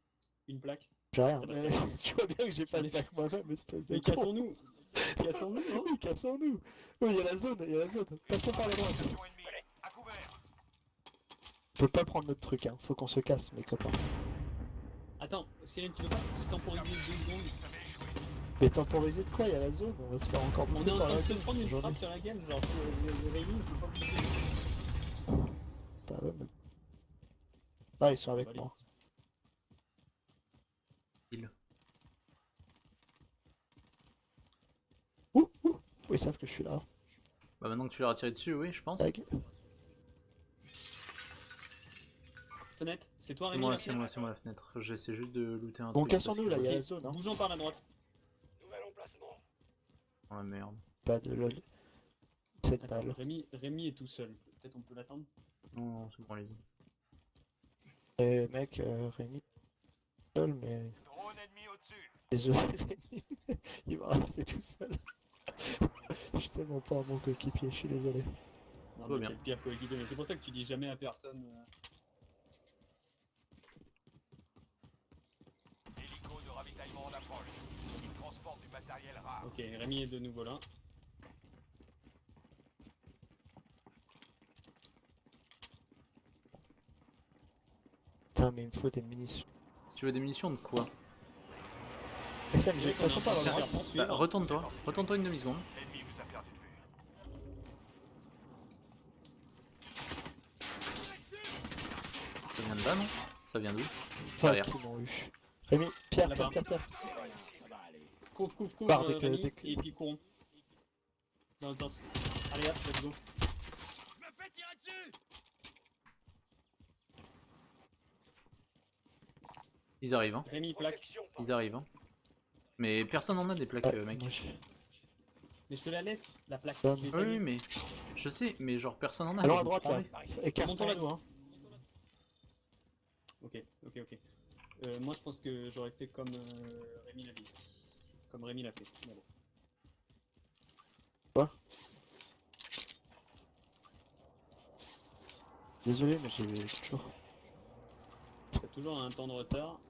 Une plaque? J'ai rien. T'as pas Mais... de plaque tu vois bien que j'ai pas de plaque moi-même, espèce de Mais con. cassons-nous! Cassons-nous, non? Oui, cassons-nous. Oui, il y a la zone, il y a la zone. Passons par les droites. Station ennemie. À couvert. On peut pas prendre notre truc, hein. Faut qu'on se casse, mes copains. Attends, Cyril, tu veux pas temporiser 2 secondes? Ça m'est échoué. Mais temporiser de quoi? Il y a la zone, on va se faire encore On monter est en par train la de se zone. prendre une aujourd'hui. frappe sur la gueule, genre Rémi, il peut pas bouger. Bah ouais, mais... Ah, ils sont avec Allez. moi. Il. Ouh, ouh. Ils savent que je suis là. Bah maintenant que tu l'as tiré dessus, oui, je pense. Tag. Fenêtre, c'est toi C'est Rémi moi, la c'est fenêtre? moi, c'est moi la fenêtre. J'essaie juste de looter un Bon, truc. cassons-nous là, parce il y a que- la zone. Hein. Bougeons par la droite. Nouvel emplacement. Oh la merde. Pas de lol. Cette Attends, balle. Rémi est tout seul. Peut-être on peut l'attendre. Non, non, c'est bon, allez-y. Et mec, Rémi, seul, mais Drone ennemi au-dessus. désolé, Rémi. Il va rester tout seul. Je suis tellement pas un bon coéquipier, je suis désolé. Non, Tout va mais bien. quel pire coéquipier, mais c'est pour ça que tu dis jamais à personne. Hélico de ravitaillement en approche. Il transporte du matériel rare. Ok, Rémi est de nouveau là. Putain, mais il me faut des munitions. Tu veux des munitions de quoi? SMG, passons par la Tiens, droite. sans suivre. Bah, retourne-toi. Retourne-toi une demi-seconde. L'ennemi vous a perdu de vue. Ça vient de là, non? Ça vient d'où? Fuck, Derrière. ils m'ont eu. Rémi, Pierre, Là-bas. Pierre. Couvre, couvre, couvre, Pars dès que- Rémi, dès que- et puis courons. Dans le sens. Allez hop, let's go. Je me fais tirer dessus. Ils arrivent, hein. Rémi, plaque. Ils arrivent, hein. Mais personne en a des plaques, Ouais, mec. moi, j'ai- Mais je te la laisse, la plaque. Donne. Je l'ai Oui, pas oui, mis. mais je sais, mais genre personne en a. Allons à donc droite là. prends-les. Écarte-nous, hein. Ok, ok, ok. Moi je pense que j'aurais fait comme Rémi l'a dit. Comme Rémi l'a fait. Mais bon. Désolé, mais j'ai toujours. T'as toujours un temps de retard.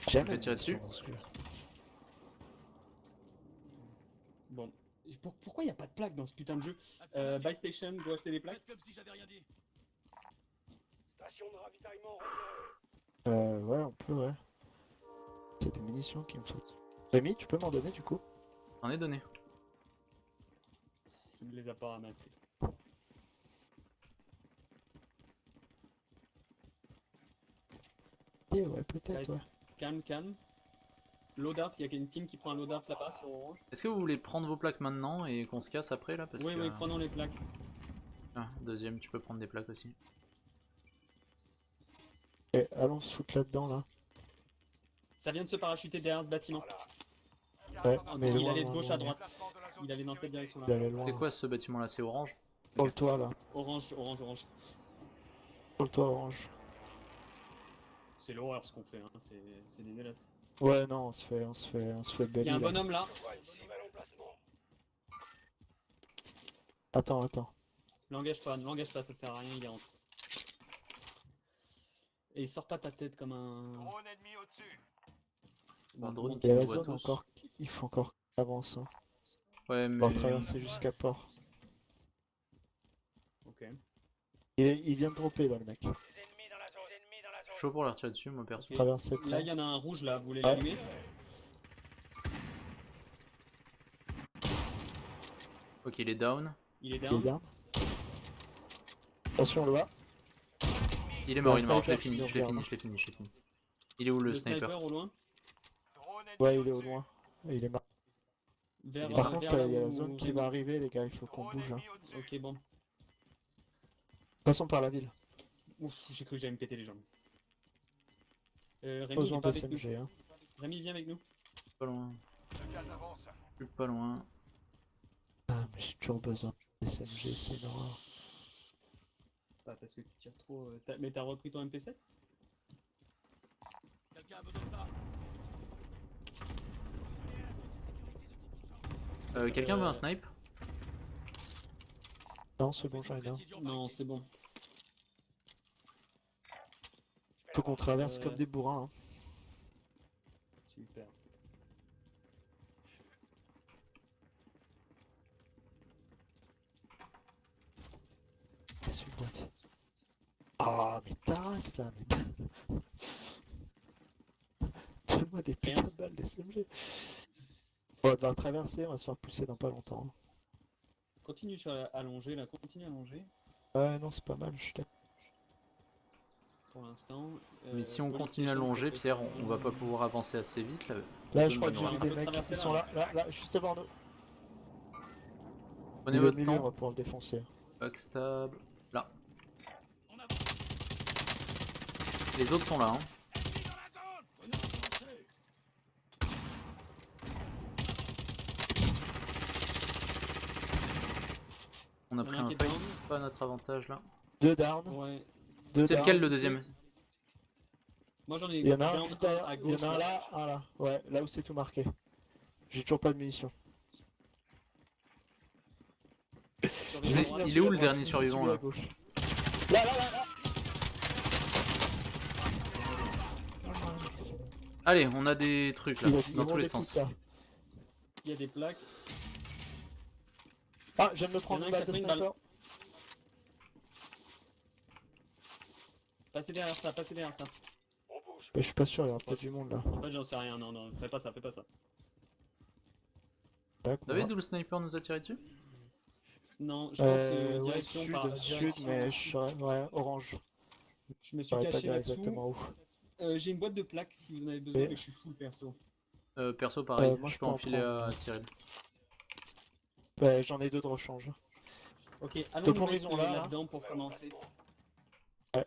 Jamais fais tirer de munitions dessus dans ce jeu. Bon. Et pourquoi il n'y a pas de plaque dans ce putain de jeu? Buy Station, dois acheter des plaques. Faites comme si j'avais rien dit. Station de ravitaillement. Ouais, on peut, ouais. C'est des munitions qui me foutent. Rémi, tu peux m'en donner du coup? J'en ai donné. Tu ne les as pas ramassés. Eh ouais, peut-être, Guys, ouais. calme, calme. Loadout, il y a une team qui prend un loadout là-bas sur orange. Est-ce que vous voulez prendre vos plaques maintenant et qu'on se casse après là? Parce Oui, que... oui, prenons les plaques. Ah, deuxième, tu peux prendre des plaques aussi. Eh, allons se foutre là-dedans, là. Ça vient de se parachuter derrière ce bâtiment. Ouais, mais Il loin, allait de loin, gauche loin, à loin. droite. Il allait dans cette direction-là. Il allait loin. C'est quoi ce bâtiment là? C'est orange? Sur le toit, là. Orange, orange, orange. Sur le toit orange. C'est l'horreur ce qu'on fait, hein. C'est dégueulasse. Ouais, non, on se fait Il belly, y a un là. bonhomme là. Attends. L'engage pas, ça sert à rien, il est rentré. Et il sort pas ta tête comme un. Drone ennemi au-dessus. Un Bon, drone Il y a la On voit zone tous. encore, il faut encore qu'il avance. Hein. Ouais, On mais... va traverser jusqu'à port. Ok. Il vient de dropper là, le mec. Chaud pour leur tirer dessus, moi perso. Ok. Traverser le Là, pont. il y en a un rouge là, vous voulez Ouais. l'allumer? Ok, il est down. Il est Il est down. bien. Attention, le bas. Il est mort, Ouais, il est mort. Je l'ai sniper fini, qui je l'ai nous fini, regarde. je l'ai fini. Il est où le Le sniper? sniper au loin. Drone ennemi Ouais, il est au au-dessus. loin. Il est marre. Vers, Par contre, vers là il y a la où zone qui Rémi- va arriver, les gars, il faut qu'on Drone bouge. Hein. ennemi au-dessus. Ok, bon. Passons par la ville. Ouf, j'ai cru que j'allais me péter les jambes. Rémi, Besoin viens pas avec nous. d'SMG. Hein. Rémi, viens avec nous. Pas loin. Le gaz avance. Je suis pas loin. Ah, mais j'ai toujours besoin d'SMG, c'est une horreur. Pas parce que tu tires trop. Mais t'as repris ton MP7? Quelqu'un a besoin de ça. Quelqu'un veut un snipe? Non, c'est bon, j'en ai un. Précision par Non, ici. c'est bon. Faut qu'on traverse comme des bourrins. Hein. Super. là. Donne-moi des putains de balles d'SMG. On va devoir traverser, on va se faire pousser dans pas longtemps. Continue sur la allongée là, continue à allonger Ouais, non, c'est pas mal, je suis d'accord. pour l'instant. Mais si on Police continue à Station, longer, ça peut Pierre, être on va pas pouvoir avancer assez vite là. Là, La je zone crois va que nous j'ai vu ralentir. des On peut mecs qui traverser sont là, là, juste devant nous. Prenez Il est au votre milieu, on temps. va pouvoir le défoncer. Backstab. Là. On avance. Les autres sont là. Hein. Ennemi dans la zone. Venez avancer. On a Il y en pris a un un qui est fight. down. Pas à notre avantage là. 2 down, Ouais. 2 C'est down. lequel le deuxième? Moi j'en ai Il y en a un down juste derrière, à il y gauche. en a un là, un là. Ouais, là où c'est tout marqué. J'ai toujours pas de munitions. Sur les Il est- droites. il est où le Celui à dernier droite, survivant, celui à là gauche. Là. Allez, on a des trucs là, Il a dit, dans ils tous vont les des sens. coups, là. Il y a des plaques. Ah, je viens de me prendre Il y une en a un balle de qui a pris une sniper. Passez derrière ça, passez derrière ça. Bah, je suis pas sûr, il y aura peut-être du monde là. En fait j'en sais rien, non, fais pas ça, fais pas ça. Tac, Vous savez voilà. d'où le sniper nous a tiré dessus? Non, je pense Ouais, direction sud, par sud, direction. mais je serais, ouais, orange. Je me Je suis saurais pas caché dire là-dessous. exactement où. J'ai une boîte de plaques si vous en avez besoin, Et- mais je suis full perso. Perso pareil, moi, je je peux peux en enfiler prendre. à Cyril. Bah, j'en ai 2 de rechange. Ok, allons Donc, nous on mettre raison, là, là. là-dedans pour commencer. Ouais.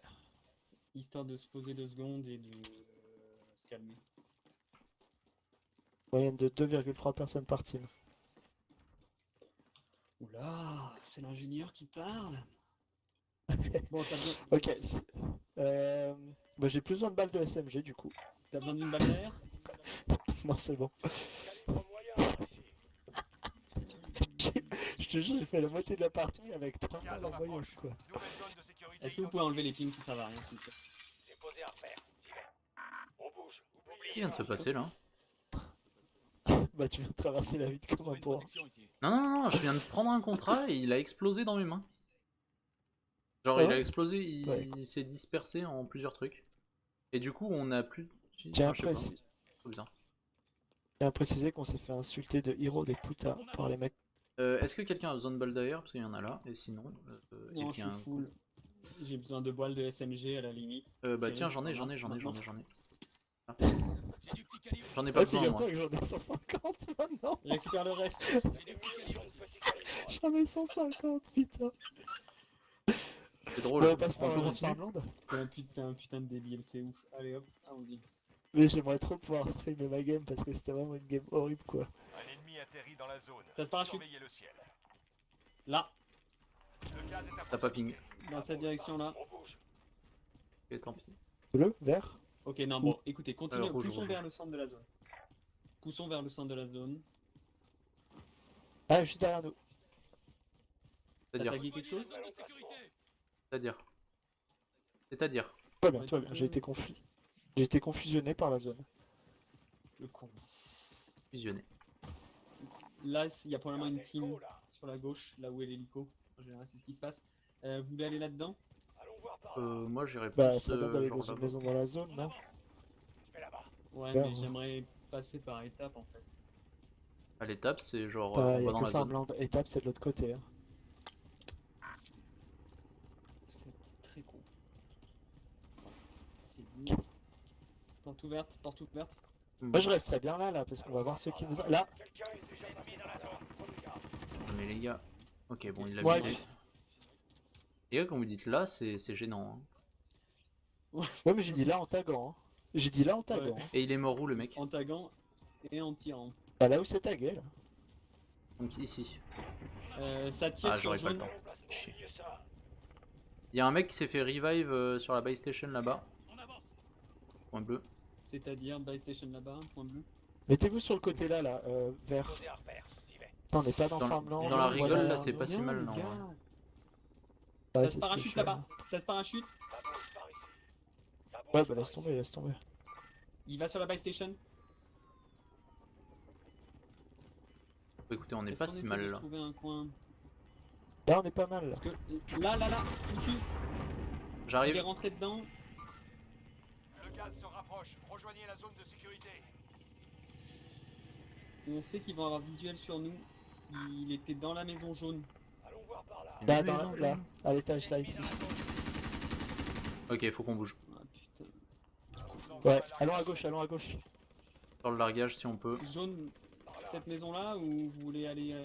Histoire de se poser 2 secondes et de se calmer. Moyenne de 2,3 personnes par team. Oula, c'est l'ingénieur qui parle. Bon, t'as besoin, Ok. Bah, j'ai plus besoin de balles de SMG du coup. t'as besoin d'une balle d'air? Non, c'est bon. Je te jure, j'ai fait la moitié de la partie avec 3 Gaz balles en en moyenne, approche. quoi. Nouvelle zone de sécurité. Est-ce que vous pouvez enlever les pings si ça va rien s'il vous plaît? Déposer un repère. J'y vais. On bouge. Qu'est-ce qui vient de se passer là? Bah, tu viens de traverser la ville comme un Trouver une porc. protection ici. Non, je viens de prendre un contrat et il a explosé dans mes mains. Genre Ah il a ouais explosé, il, Ouais. il s'est dispersé en plusieurs trucs. Et du coup on a plus... Tiens, Enfin, je sais pas, précis- c'est trop bizarre. tiens à préciser qu'on s'est fait insulter de héros des putas par les mecs. Est-ce que quelqu'un a besoin de balles d'ailleurs? Parce qu'il y en a là, et sinon... et Non, puis je suis full. J'ai besoin de balles de SMG à la limite. bah Cyril, tiens, tu j'en ai. maintenant. Ah. J'ai du petit calibre. J'en ai pas Ouais, besoin moi. figure-toi que j'en ai 150 maintenant. Récupère le reste. J'ai du petit calibre ici. J'en ai 150, putain. C'est drôle. Bon, on passe par On peut le continuer? Farmland. T'es un putain de débile, c'est ouf. Allez hop, allons-y. Mais j'aimerais trop pouvoir streamer ma game parce que c'était vraiment une game horrible, quoi. Un ennemi atterrit dans la zone. Ça se parachute. Surveillez le ciel. Là, Le gaz est à T'as pas ping. proximité. dans cette direction là. On bouge. Et tant pis. Bleu, vert. Ok, non, bon, écoutez, continuons, rouge, poussons rouge. vers le centre de la zone. Poussons vers le centre de la zone. Ah, juste derrière nous. T'as C'est-à-dire. tagué quelque chose? Zone de sécurité. C'est-à-dire. C'est-à-dire. Tout va bien, tout va bien. J'ai été confusionné par la zone. Le con. Fusionné. Là, il y a probablement une team sur la gauche, là où est l'hélico. En général, c'est ce qui se passe. Vous voulez aller là-dedans? Moi j'irais plus Bah, ça serait bien d'aller genre dans une là-bas. maison dans la zone, non? Ouais, Là, mais ouais. j'aimerais passer par étapes en fait. À l'étape c'est genre Bah, on y va a dans que la zone. Farmland. Étape, c'est de l'autre côté. Hein. C'est très con. C'est bien. Porte ouverte, porte ouverte. Moi, je resterais bien là, parce qu'on va voir ceux qui nous... Là. Mais les gars. Ok bon il l'a Ouais, visé. Les gars quand vous dites là c'est gênant. Hein. Ouais, mais j'ai dit là en taguant. Hein. J'ai dit là en taguant. Ouais. Hein. Et il est mort où le mec? En taguant et en tirant. Bah, là où c'est tagué, là. Donc ici. Ça tire Ah sur j'aurais pas le jaune. temps. Chier. Il y a un mec qui s'est fait revive sur la buy station là-bas. On avance. Point bleu. C'est-à-dire buy station là-bas, point bleu. Mettez-vous sur le côté là, vert. Attends, on n'est pas dans Farmland. dans la voilà. rigole, là, c'est pas si mal, non, les gars. ouais. Ouais, Ça c'est se ce que parachute je fais, là-bas. Ça se parachute. Ouais, bah laisse tomber, laisse tomber. Il va sur la buy station. Écoutez on est Est-ce pas qu'on si essaie mal de là. trouver un coin? Là, on est pas mal. Là. Parce que là, ici, il est J'arrive. rentré dedans. gaz se rapproche. Rejoignez la zone de sécurité. On sait qu'ils vont avoir visuel sur nous. Il était dans la maison jaune. Allons voir par là. Là, là, à l'étage, là, ici. Ok, faut qu'on bouge. Ah putain. Ouais, allons à gauche, allons à gauche. Sur le largage si on peut. Jaune, cette maison là, ou vous voulez aller.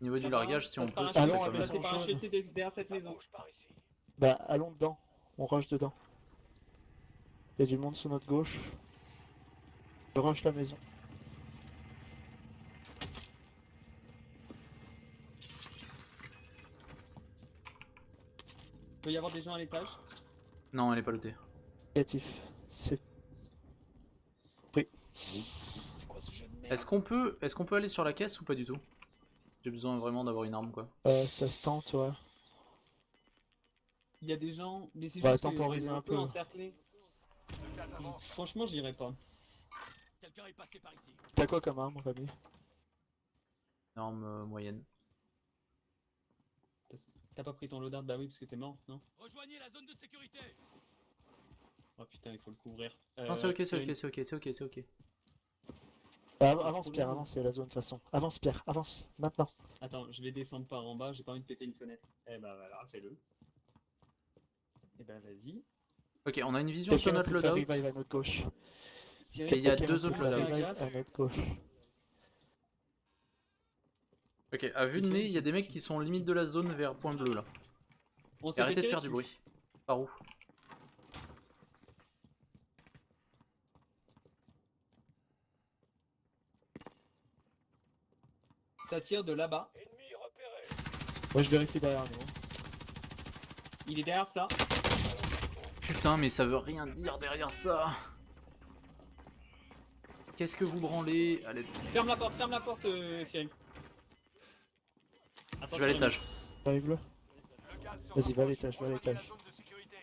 Au niveau du là-bas largage si Ça on se peut, parachute- ça Allons serait à pas Ça mal. s'est parachuté derrière cette maison. Bah, allons dedans. On rush dedans. Il y a du monde sur notre gauche. Je rush la maison. Il peut y avoir des gens à l'étage. Non, elle est pas lootée. Négatif. C'est... C'est quoi ce jeu de merde? Est-ce qu'on peut aller sur la caisse ou pas du tout? J'ai besoin vraiment d'avoir une arme quoi. Ça se tente, ouais. Il y a des gens, mais c'est On va juste temporiser qu'on est un peu. encerclé. Le gaz avance. Franchement, j'irai pas. Quelqu'un est passé par ici. T'as quoi comme arme, Rémi? Arme moyenne. T'as pas pris ton loadout? Bah oui, parce que t'es mort, non? Rejoignez la zone de sécurité. Oh putain, il faut le couvrir. Non, c'est ok, c'est Cyril, ok, c'est ok, c'est ok, c'est ok. Bah, avance Pierre, avance, il y a la zone de toute façon. Avance Pierre, avance, maintenant. Attends, je vais descendre par en bas, j'ai pas envie de péter une fenêtre. Eh bah voilà, fais-le. Eh bah vas-y. Ok, on a une vision sur Quelqu'un notre va se faire loadout. revive à notre gauche. Cyril, Et il y a Quelqu'un deux va se autres faire loadouts. revive à notre gauche. Ok, à vue de nez, il y a des mecs qui sont limite de la zone vers point bleu là. On Et s'est arrêtez de fait faire tirer du dessus. bruit. Par où? Ça tire de là-bas. Ennemi repéré. Moi je vérifie derrière nous. Il est derrière ça. Putain, mais ça veut rien dire derrière ça. Qu'est-ce que vous branlez? Allez, Ferme la porte, Cyril. je vais à l'étage. Arrive là. Le gaz se Vas-y, va à rapproche. l'étage, va à Rejoignez l'étage. la zone de sécurité.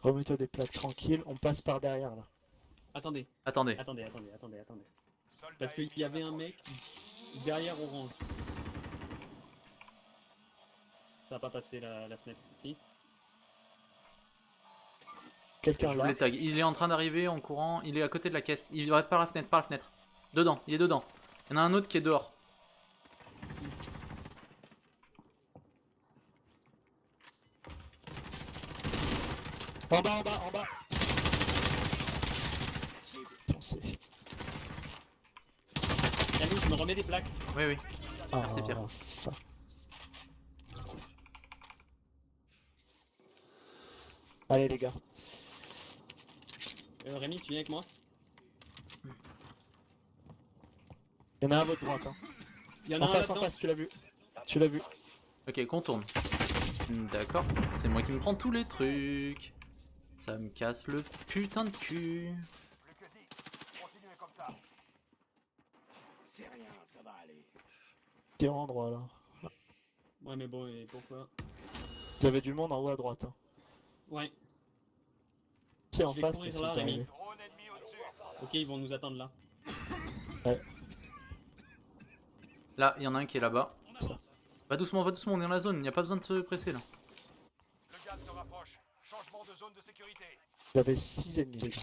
Remets-toi des plaques tranquilles, on passe par derrière là. Attendez, Attendez. attendez. Soldat Parce qu'il ennemi y avait à un l'approche. mec derrière orange. Ça a pas passé la fenêtre. Si. Quelqu'un Je là. vous les tag. Il est en train d'arriver en courant. Il est à côté de la caisse. Il va par la fenêtre, par la fenêtre. Dedans, il est dedans. Il y en a un autre qui est dehors. En bas, en bas, en bas. Foncez. Camille, je me remets des plaques. Oui, oui. Merci, Pierre. Ça. Allez les gars. Rémi, tu viens avec moi? Il y en a un à votre droite. Hein. Il y en a En un face, là-dedans. en face, tu l'as vu. Tu l'as vu. Ok, contourne. D'accord. C'est moi qui me prends tous les trucs. Ça me casse le putain de cul. Plus que 10. Continuez comme ça. C'est rien, ça va aller. Qui est en endroit là. Ouais, mais bon, et pourquoi? Vous avez du monde en haut à droite. Hein. Ouais. Si en Je vais face, courir c'est là, Rémi. arrivé. Drone ennemi au-dessus. Ok, ils vont nous attendre là. Là, il y en a un qui est là-bas. Ça. Va doucement, on est dans la zone. Il n'y a pas besoin de se presser là. Le gaz se rapproche. Changement de zone de sécurité. Vous avez 6 ennemis les gars.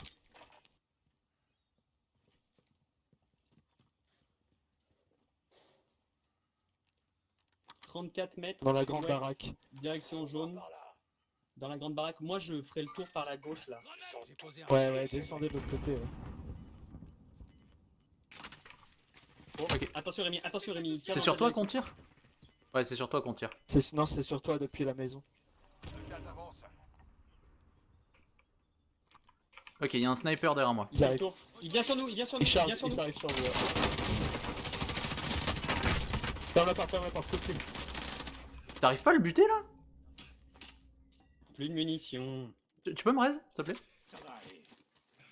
« 34 mètres. Dans la grande sud-ouest, baraque. Direction jaune. Dans la grande baraque. Moi, je ferai le tour par la gauche là. J'ai posé un. Ouais, descendez de l'autre côté. Ouais. Ok. Attention Rémi, tire C'est dans sur ta toi direction. qu'on tire? Ouais, c'est sur toi qu'on tire. Non, c'est sur toi depuis la maison. Le gaz avance. Ok, il y a un sniper derrière moi. Il fait le arrive. tour. Il vient sur nous, il vient sur nous, Il charge, vient sur nous. il arrive sur vous. Ferme la porte, tout de suite. T'arrives pas à le buter là? Plus de munitions. Tu peux me raise, s'il te plaît? Ça va aller.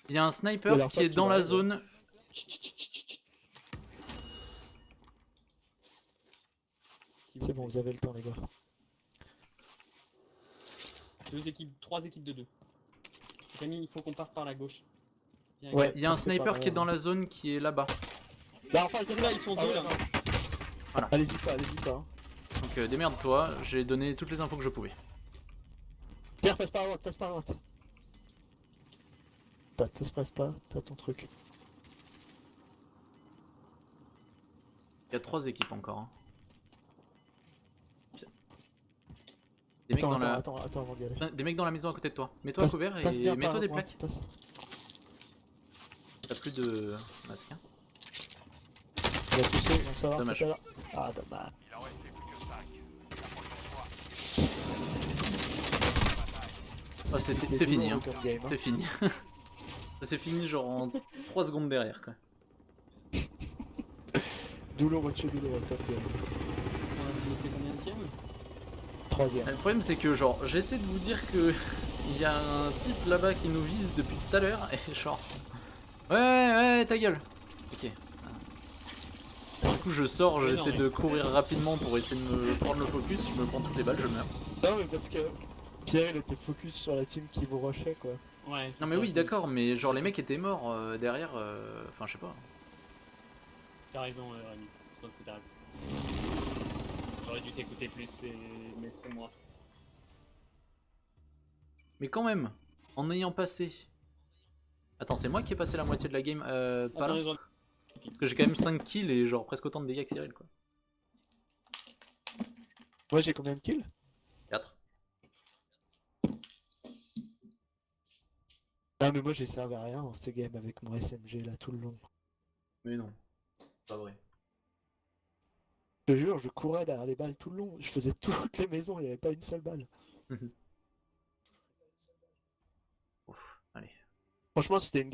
Il y a un Il a sniper l'air qui pas est qu'il dans la arrive. zone. C'est bon, vous avez le temps les gars. Trois équipes de deux. Rémi, il faut qu'on parte par la gauche. Viens, Ouais. Il y a un C'est pas sniper qui est vrai. dans la zone qui est là-bas. Là en face, Là, ils sont deux là. Voilà. Allez-y pas. Hein. Donc démerde-toi, j'ai donné toutes les infos que je pouvais. Pierre, passe par la droite, passe par la droite. Ça se passe pas, t'as ton truc. Il y a 3 équipes encore. Hein. Des mecs, Attends, dans la... attends avant d'y aller. Des mecs dans la maison à côté de toi. Mets-toi à couvert Passe et bien par mets-toi la des droite, plaques. passe. T'as plus de masque. Hein. On va toucher, on va savoir Dommage. tout à l'heure. Ah, dommage. Il en restait plus que 5. La prochaine fois. Oh, c'est C'était fini. Hein. douloureux comme game, hein. C'est fini. Ça s'est fini genre en 3 secondes derrière quoi. Douloureux comme game. On a fait combien de tièmes? Troisième. Le problème c'est que genre j'essaie de vous dire que il y a un type là-bas qui nous vise depuis tout à l'heure et genre ouais ta gueule. Ok. Du coup je sors, Mais j'essaie non, de courir rapidement pour essayer de me prendre le focus, je me prends toutes les balles, je meurs. Non, mais parce que Pierre il était focus sur la team qui vous rushait quoi. Ouais. Non mais oui d'accord, mais genre les mecs étaient morts derrière, enfin je sais pas. T'as raison, Rémi. Je pense que t'as raison. J'aurais dû t'écouter plus, mais c'est moi. Mais quand même, en ayant passé... Attends, c'est moi qui ai passé la moitié de la game, pas là. Attends, Parce que j'ai quand même 5 kills et genre presque autant de dégâts que Cyril quoi. Moi j'ai combien de kills? 4. Ah mais moi j'ai servi à rien dans cette game avec mon SMG là tout le long. Mais non, pas vrai. Je te jure, je courais derrière les balles tout le long, je faisais toutes les maisons, il n'y avait pas une seule balle. Ouf, allez. Franchement c'était une